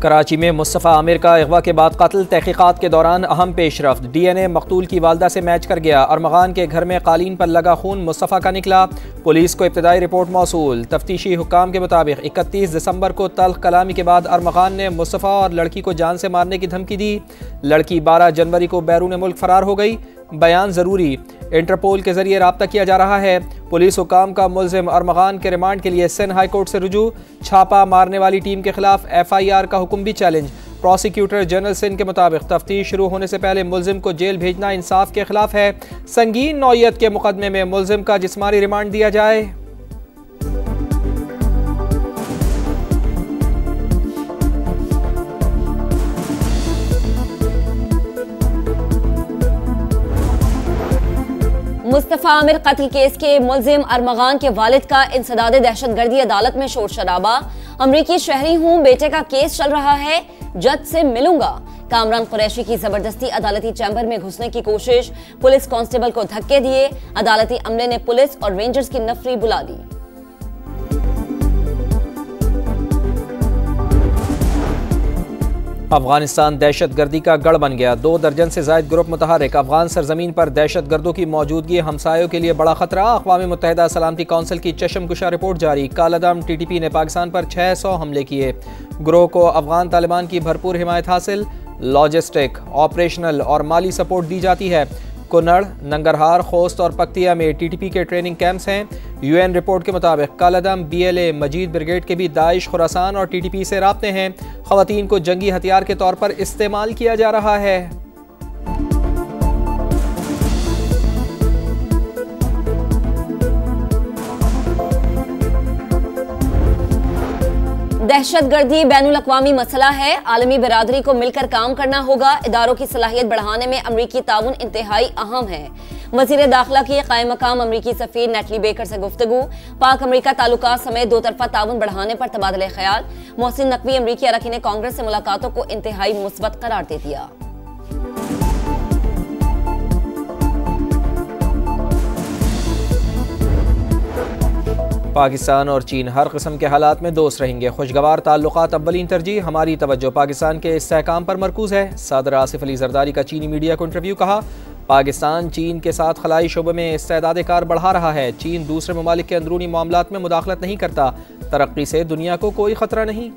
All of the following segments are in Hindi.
कराची में मुस्तफ़ा आमिर का अगवा के बाद कत्ल, तहकीकात के दौरान अहम पेशरफ्त। DNA मकतूल की वालदा से मैच कर गया। अरमगान के घर में कालीन पर लगा खून मुस्तफ़ा का निकला। पुलिस को इब्तदाई रिपोर्ट मौसूल। तफ्तीशी हुक्काम के मुताबिक 31 दिसंबर को तल्ख कलामी के बाद अरमगान ने मुस्तफ़ा और लड़की को जान से मारने की धमकी दी। लड़की 12 जनवरी को बैरून मुल्क फरार हो गई। बयान ज़रूरी, इंटरपोल के जरिए रब्ता किया जा रहा है। पुलिस हुकाम का मुल्ज़िम अरमगान के रिमांड के लिए सिंध हाई कोर्ट से रुजू। छापा मारने वाली टीम के खिलाफ FIR का हुक्म भी चैलेंज। प्रोसिक्यूटर जनरल सिंध के मुताबिक तफ्तीश शुरू होने से पहले मुल्ज़िम को जेल भेजना इंसाफ के खिलाफ है। संगीन नौयत के मुकदमे में मुल्ज़िम का जिस्मानी रिमांड दिया जाए। मुस्तफ़ा आमिर कत्ल केस के मुल्जिम अरमगान के वालिद का इंसदाद दहशतगर्दी अदालत में शोर शराबा। अमरीकी शहरी हूँ, बेटे का केस चल रहा है, जज से मिलूंगा। कामरान कुरैशी की जबरदस्ती अदालती चैम्बर में घुसने की कोशिश, पुलिस कांस्टेबल को धक्के दिए। अदालती अमले ने पुलिस और रेंजर्स की नफरी बुला दी। अफगानिस्तान दहशतगर्दी का गढ़ बन गया। 2 दर्जन से जायद ग्रुप मुतहरिक। अफगान सरजमीन पर दहशतगर्दों की मौजूदगी हमसायों के लिए बड़ा खतरा। अक़वाम मुत्तहिदा सलामती कौंसिल की चशमकुशा रिपोर्ट जारी। कालादम TTP ने पाकिस्तान पर 600 हमले किए। ग्रोह को अफगान तालिबान की भरपूर हिमायत हासिल। लॉजिस्टिक, ऑपरेशनल और माली सपोर्ट दी जाती है। कुन्नड़, नंगरहार, खोस्त और पक्तिया में TTP के ट्रेनिंग कैंप्स हैं। UN रिपोर्ट के मुताबिक कालादम, BLA, मजीद ब्रिगेड के भी दाइश, खुरासान और TTP से राब्ते हैं। ख़वातीन को जंगी हथियार के तौर पर इस्तेमाल किया जा रहा है। दहशतगर्दी बैनुल अक़वामी मसला है, आलमी बिरादरी को मिलकर काम करना होगा। इदारों की सलाहियत बढ़ाने में अमरीकी ताउन इंतहाई अहम है। वज़ीर दाखिला की क़ायम मकाम अमरीकी सफ़ीर नेटली बेकर से गुफ्तगू। पाक अमरीका ताल्लुकात समेत 2 तरफ़ा ताउन बढ़ाने पर तबादले ख्याल। मोहसिन नकवी अमरीकी अरकान कांग्रेस से मुलाकातों को इंतहाई मुस्बत करार दे दिया। पाकिस्तान और चीन हर किस्म के हालात में दोस्त रहेंगे। खुशगवार ताल्लुकात अव्वलीन तरजीह। हमारी तवज्जो पाकिस्तान के इस्तेहकाम पर मरकूज है। सदर आसिफ अली जरदारी का चीनी मीडिया को इंटरव्यू। कहा, पाकिस्तान चीन के साथ खलाई शोबे में इस्तेदाद कार बढ़ा रहा है। चीन दूसरे ममालिक के अंदरूनी मामलात में मुदाखलत नहीं करता। तरक्की से दुनिया को कोई खतरा नहीं।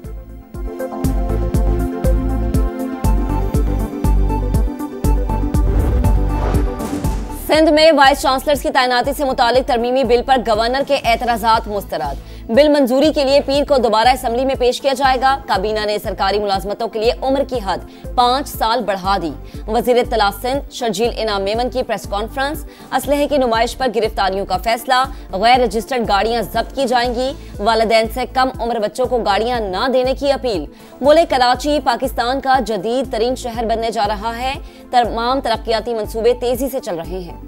सिंध में वाइस चांसलर्स की तैनाती से मुतालिक तरमीमी बिल पर गवर्नर के एतराजात मुस्तरद। बिल मंजूरी के लिए पीर को दोबारा असम्बली में पेश किया जाएगा। काबीना ने सरकारी मुलाजमतों के लिए उम्र की हद 5 साल बढ़ा दी। वजीर इत्तला सिंध शर्जील इनाम मेमन की प्रेस कॉन्फ्रेंस। असलहे की नुमाइश पर गिरफ्तारियों का फैसला। गैर रजिस्टर्ड गाड़ियां जब्त की जाएंगी। वालिदैन से कम उम्र बच्चों को गाड़ियां न देने की अपील। बोले, कराची पाकिस्तान का जदीद तरीन शहर बनने जा रहा है। तमाम तरक्याती मंसूबे तेजी से चल रहे हैं।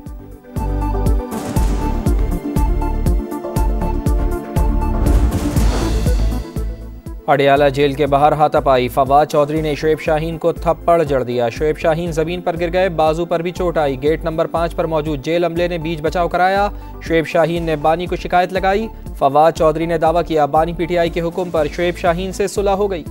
अडियाला जेल के बाहर हाथापाई। फवाद चौधरी ने शोएब शाहीन को थप्पड़ जड़ दिया। शोएब शाहीन जमीन पर गिर गए, बाजू पर भी चोट आई। गेट नंबर 5 पर मौजूद जेल अमले ने बीच बचाव कराया। शोएब शाहीन ने बानी को शिकायत लगाई। फवाद चौधरी ने दावा किया, बानी PTI के हुक्म पर शोएब शाहीन से सुलह हो गई।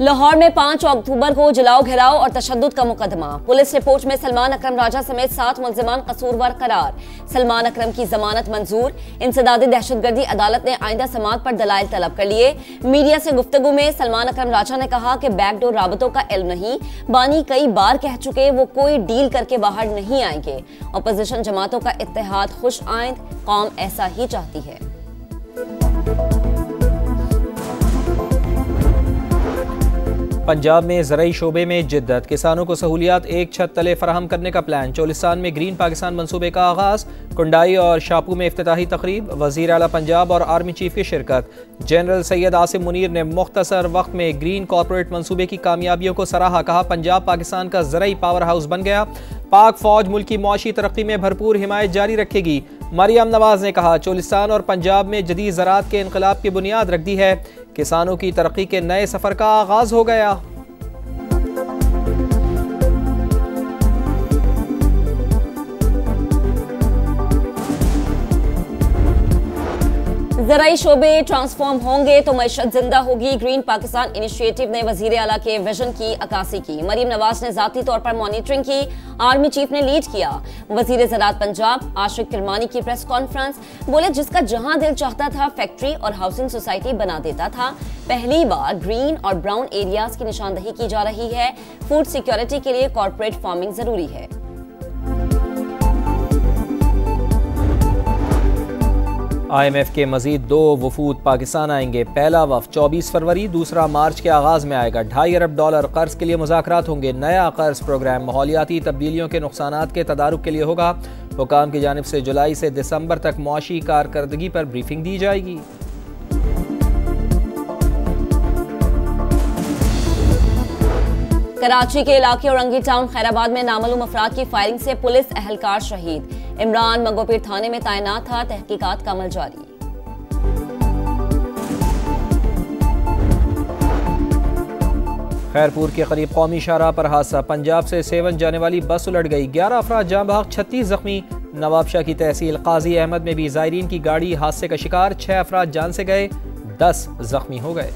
लाहौर में 5 अक्टूबर को जलाओ घिराव और तशद्दुद का मुकदमा। पुलिस रिपोर्ट में सलमान अकरम राजा समेत 7 मुल्जिमान कसूरवार करार। सलमान अकरम की जमानत मंजूर। इंसदादी दहशतगर्दी अदालत ने आइंदा समाअत पर दलाइल तलब कर लिए। मीडिया से गुफ्तगू में सलमान अकरम राजा ने कहा कि बैकडोर राबतों का इल्म नहीं। बानी कई बार कह चुके वो कोई डील करके बाहर नहीं आएंगे। अपोजिशन जमातों का इत्तेहाद खुश आइंद, कौम ऐसा ही चाहती है। पंजाब में ज़राई शोबे में जिद्दत। किसानों को सहूलियात एक छत तले फराहम करने का प्लान। चोलिस्तान में ग्रीन पाकिस्तान मंसूबे का आगाज़। कुंडाई और शापू में इफ्तिताही तकरीब। वज़ीर आला पंजाब और आर्मी चीफ की शिरकत। जनरल सैयद आसिम मुनीर ने मुख्तसर वक्त में ग्रीन कॉरपोरेट मंसूबे की कामयाबियों को सराहा। कहा, पंजाब पाकिस्तान का ज़राई पावर हाउस बन गया। पाक फौज मुल्क की मुआशी तरक्की में भरपूर हिमायत जारी रखेगी। मरियम नवाज ने कहा, चोलिस्तान और पंजाब में जदीद ज़राअत के इनकलाब की बुनियाद रख दी है। किसानों की तरक्की के नए सफ़र का आगाज़ हो गया। ज़राई शोबे ट्रांसफॉर्म होंगे तो मईशत जिंदा होगी। ग्रीन पाकिस्तान इनिशिएटिव ने वजीर आला के विजन की अक्कासी की। मरीम नवाज ने जाती तौर पर मॉनिटरिंग की, आर्मी चीफ ने लीड किया। वजीर ज़राअत पंजाब आशिक किरमानी की प्रेस कॉन्फ्रेंस, बोले जिसका जहां दिल चाहता था फैक्ट्री और हाउसिंग सोसाइटी बना देता था। पहली बार ग्रीन और ब्राउन एरियाज की निशानदही की जा रही है। फूड सिक्योरिटी के लिए कॉर्पोरेट फार्मिंग जरूरी है। IMF के मजीद 2 वफूद पाकिस्तान आएंगे। पहला वफ 24 फरवरी, दूसरा मार्च के आगाज में आएगा। $2.5 अरब कर्ज के लिए मुज़ाकरात होंगे। नया कर्ज प्रोग्राम माहौलियाती तब्दीलियों के नुकसानात के तदारुक के लिए होगा। हुकाम की जानिब से जुलाई से दिसंबर तक मुआशी कारकर्दगी पर ब्रीफिंग दी जाएगी। कराची के इलाके औरंगी टाउन खैराबाद में नामालूम अफराद की फायरिंग से पुलिस एहलकार शहीद। इमरान मंगोपीर थाने में तैनात था। तहकीकात का अमल जारी। खैरपुर के करीब कौमी शाहराह पर हादसा। पंजाब से सेवन जाने वाली बस उलट गई। 11 अफराद जाँ बहक, 36 जख्मी। नवाबशाह की तहसील काजी अहमद में भी ज़ायरीन की गाड़ी हादसे का शिकार। 6 अफराद जान से गए, 10 जख्मी हो गए।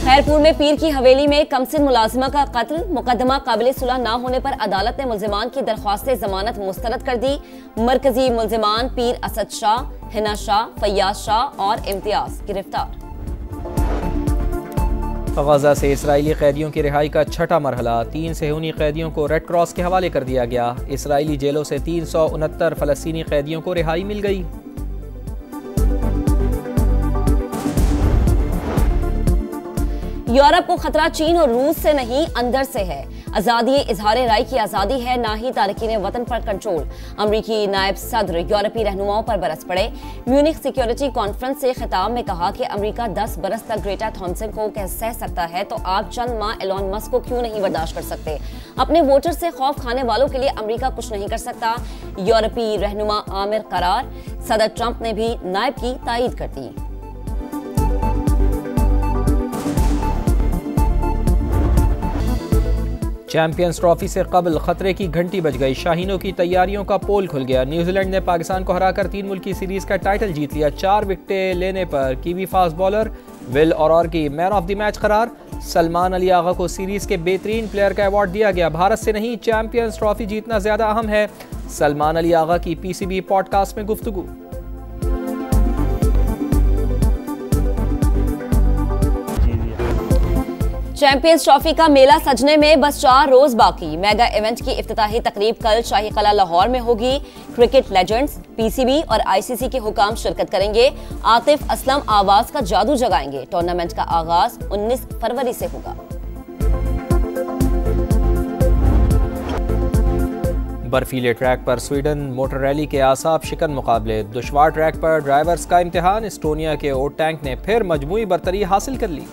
खैरपुर में पीर की हवेली में कमसिन मुलाजिमा का कत्ल। मुकदमा काबिल सुलह न होने पर अदालत ने मुल्जिमान की दरख्वास्त जमानत मुस्तरद कर दी। मरकजी मुल्जिमान पीर असद शाह, हिना शाह, फैयाज शाह और इम्तियाज गिरफ्तार। गजा से इसराइली कैदियों की रिहाई का छठा मरहला। 3 सेहूनी कैदियों को रेड क्रॉस के हवाले कर दिया गया। इसराइली जेलों से 369 फलस्तीनी कैदियों को रिहाई मिल गई। यूरोप को खतरा चीन और रूस से नहीं, अंदर से है। आजादी इजहार राय की आजादी है, ना ही तारकीन वतन पर कंट्रोल। अमरीकी नायब सदर यूरोपीय रहनुमाओं पर बरस पड़े। म्यूनिख सिक्योरिटी कॉन्फ्रेंस से खिताब में कहा कि अमरीका 10 बरस तक ग्रेटा थॉमसन को सह सकता है तो आप चंद माह एलोन मस्क को क्यों नहीं बर्दाश्त कर सकते। अपने वोटर से खौफ खाने वालों के लिए अमरीका कुछ नहीं कर सकता। यूरोपीय रहनुमा आमिर करार। सदर ट्रंप ने भी नायब की तायीद कर दी। चैंपियंस ट्रॉफी से कबल खतरे की घंटी बज गई। शाहीनों की तैयारियों का पोल खुल गया। न्यूजीलैंड ने पाकिस्तान को हराकर 3 मुल्की सीरीज का टाइटल जीत लिया। 4 विकेटें लेने पर कीवी फास्ट बॉलर विल औरर की मैन ऑफ द मैच करार। सलमान अली आगा को सीरीज के बेहतरीन प्लेयर का अवार्ड दिया गया। भारत से नहीं, चैंपियंस ट्रॉफी जीतना ज्यादा अहम है। सलमान अली आगा की PCB पॉडकास्ट में गुफ्तगू। चैंपियंस ट्रॉफी का मेला सजने में बस 4 रोज बाकी। मेगा इवेंट की इफ्तिताही तकरीब कल शाही कला लाहौर में होगी। क्रिकेट लेजेंड्स, PCB और ICC के हुकाम शिरकत करेंगे। आतिफ असलम आवाज का जादू जगाएंगे। टूर्नामेंट का आगाज 19 फरवरी से होगा। बर्फीले ट्रैक पर स्वीडन मोटर रैली के आसाब शिकन मुकाबले। दुश्वार ट्रैक पर ड्राइवर्स का इम्तिहान। एस्टोनिया के ओट टैंक ने फिर मजमूई बरतरी हासिल कर ली।